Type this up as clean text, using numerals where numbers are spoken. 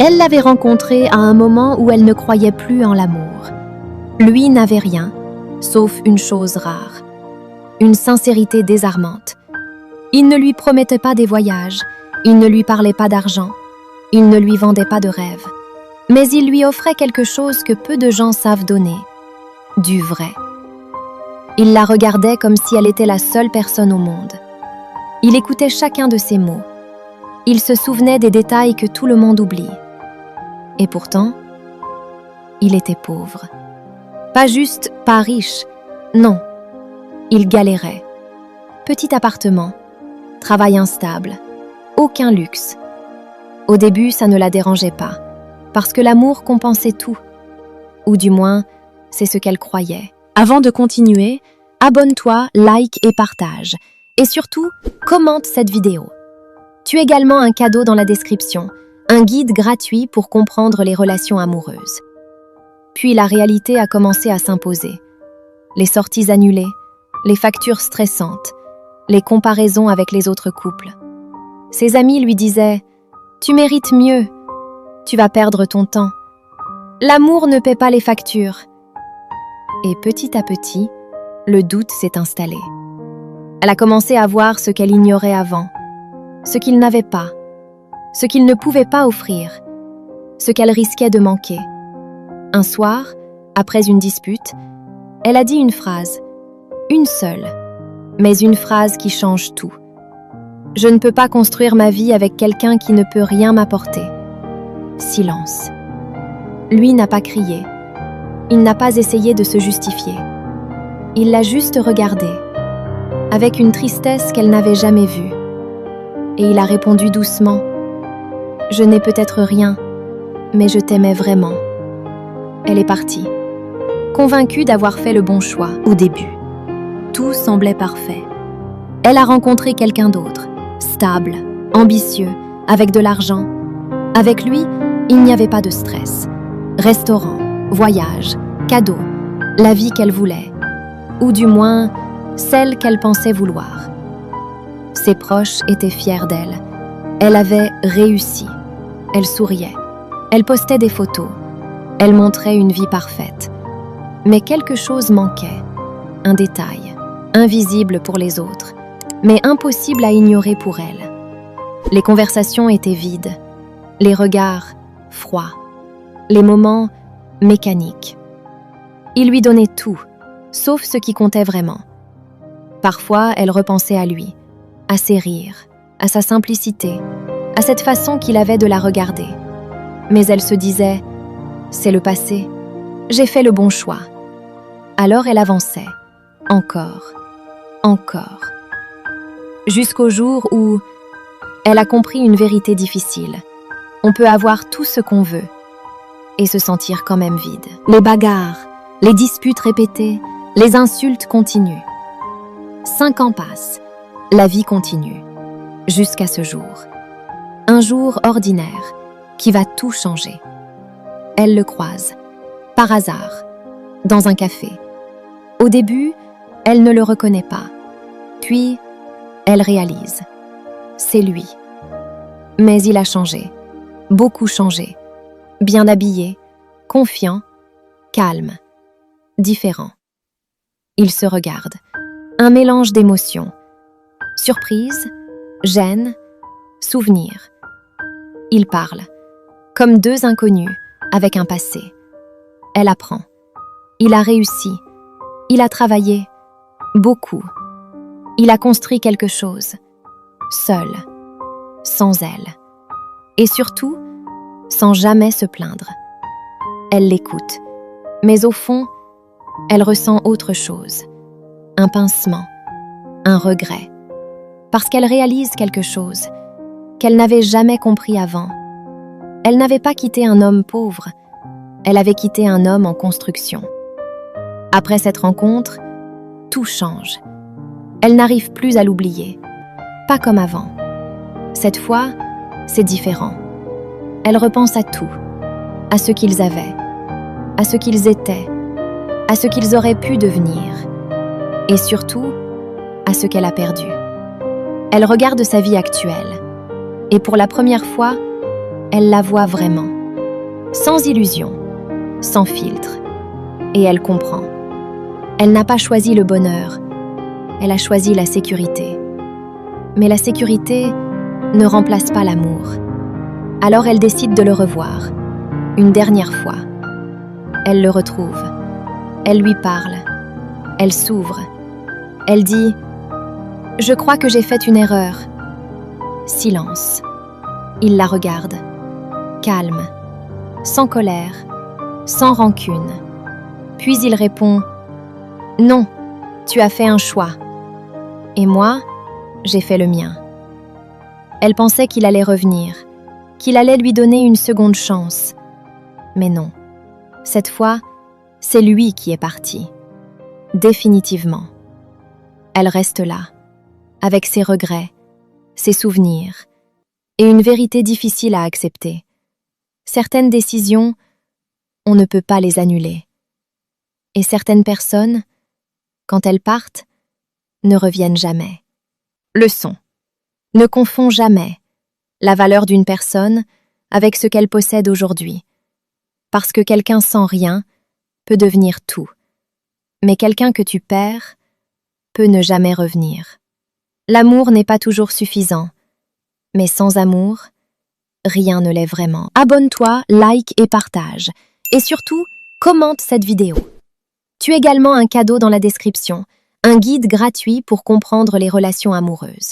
Elle l'avait rencontré à un moment où elle ne croyait plus en l'amour. Lui n'avait rien, sauf une chose rare, une sincérité désarmante. Il ne lui promettait pas des voyages, il ne lui parlait pas d'argent, il ne lui vendait pas de rêves. Mais il lui offrait quelque chose que peu de gens savent donner, du vrai. Il la regardait comme si elle était la seule personne au monde. Il écoutait chacun de ses mots. Il se souvenait des détails que tout le monde oublie. Et pourtant, il était pauvre. Pas juste pas riche, non. Il galérait. Petit appartement, travail instable, aucun luxe. Au début, ça ne la dérangeait pas, parce que l'amour compensait tout. Ou du moins, c'est ce qu'elle croyait. Avant de continuer, abonne-toi, like et partage. Et surtout, commente cette vidéo. Tu as également un cadeau dans la description, un guide gratuit pour comprendre les relations amoureuses. Puis la réalité a commencé à s'imposer. Les sorties annulées, les factures stressantes, les comparaisons avec les autres couples. Ses amis lui disaient « Tu mérites mieux, tu vas perdre ton temps. L'amour ne paie pas les factures. » Et petit à petit, le doute s'est installé. Elle a commencé à voir ce qu'elle ignorait avant, ce qu'il n'avait pas, ce qu'il ne pouvait pas offrir, ce qu'elle risquait de manquer. Un soir, après une dispute, elle a dit une phrase, une seule, mais une phrase qui change tout. « Je ne peux pas construire ma vie avec quelqu'un qui ne peut rien m'apporter. » Silence. Lui n'a pas crié. Il n'a pas essayé de se justifier. Il l'a juste regardée, avec une tristesse qu'elle n'avait jamais vue. Et il a répondu doucement « Je n'ai peut-être rien, mais je t'aimais vraiment. » Elle est partie, convaincue d'avoir fait le bon choix au début. Tout semblait parfait. Elle a rencontré quelqu'un d'autre, stable, ambitieux, avec de l'argent. Avec lui, il n'y avait pas de stress. Restaurant, voyage, cadeaux, la vie qu'elle voulait, ou du moins, celle qu'elle pensait vouloir. Ses proches étaient fiers d'elle. Elle avait réussi. Elle souriait. Elle postait des photos. Elle montrait une vie parfaite. Mais quelque chose manquait. Un détail, invisible pour les autres, mais impossible à ignorer pour elle. Les conversations étaient vides, les regards froids, les moments mécaniques. Il lui donnait tout, sauf ce qui comptait vraiment. Parfois, elle repensait à lui, à ses rires, à sa simplicité, à cette façon qu'il avait de la regarder. Mais elle se disait « C'est le passé, j'ai fait le bon choix ». Alors elle avançait, encore, jusqu'au jour où elle a compris une vérité difficile. On peut avoir tout ce qu'on veut et se sentir quand même vide. Les bagarres, les disputes répétées, les insultes continuent. 5 ans passent, la vie continue, jusqu'à ce jour. Un jour ordinaire qui va tout changer. Elle le croise, par hasard, dans un café. Au début, elle ne le reconnaît pas. Puis, elle réalise. C'est lui. Mais il a changé, beaucoup changé. Bien habillé, confiant, calme, différent. Ils se regardent. Un mélange d'émotions. Surprise, gêne, souvenir. Ils parlent, comme deux inconnus, avec un passé. Elle apprend. Il a réussi. Il a travaillé. Beaucoup. Il a construit quelque chose. Seul. Sans elle. Et surtout, sans jamais se plaindre. Elle l'écoute. Mais au fond, elle ressent autre chose. Un pincement. Un regret. Parce qu'elle réalise quelque chose qu'elle n'avait jamais compris avant. Elle n'avait pas quitté un homme pauvre. Elle avait quitté un homme en construction. Après cette rencontre, tout change. Elle n'arrive plus à l'oublier. Pas comme avant. Cette fois, c'est différent. Elle repense à tout. À ce qu'ils avaient. À ce qu'ils étaient. À ce qu'ils auraient pu devenir. Et surtout, à ce qu'elle a perdu. Elle regarde sa vie actuelle. Et pour la première fois, Elle la voit vraiment, sans illusion, sans filtre. Et elle comprend. Elle n'a pas choisi le bonheur, elle a choisi la sécurité. Mais la sécurité ne remplace pas l'amour. Alors elle décide de le revoir, une dernière fois. Elle le retrouve. Elle lui parle. Elle s'ouvre. Elle dit « Je crois que j'ai fait une erreur. » Silence. Il la regarde, calme, sans colère, sans rancune. Puis il répond « Non, tu as fait un choix. Et moi, j'ai fait le mien. » Elle pensait qu'il allait revenir, qu'il allait lui donner une seconde chance. Mais non, cette fois, c'est lui qui est parti. Définitivement. Elle reste là, avec ses regrets, ses souvenirs, et une vérité difficile à accepter. Certaines décisions, on ne peut pas les annuler. Et certaines personnes, quand elles partent, ne reviennent jamais. Leçon. Ne confonds jamais la valeur d'une personne avec ce qu'elle possède aujourd'hui. Parce que quelqu'un sans rien peut devenir tout. Mais quelqu'un que tu perds peut ne jamais revenir. L'amour n'est pas toujours suffisant, mais sans amour, rien ne l'est vraiment. Abonne-toi, like et partage. Et surtout, commente cette vidéo. Tu as également un cadeau dans la description, un guide gratuit pour comprendre les relations amoureuses.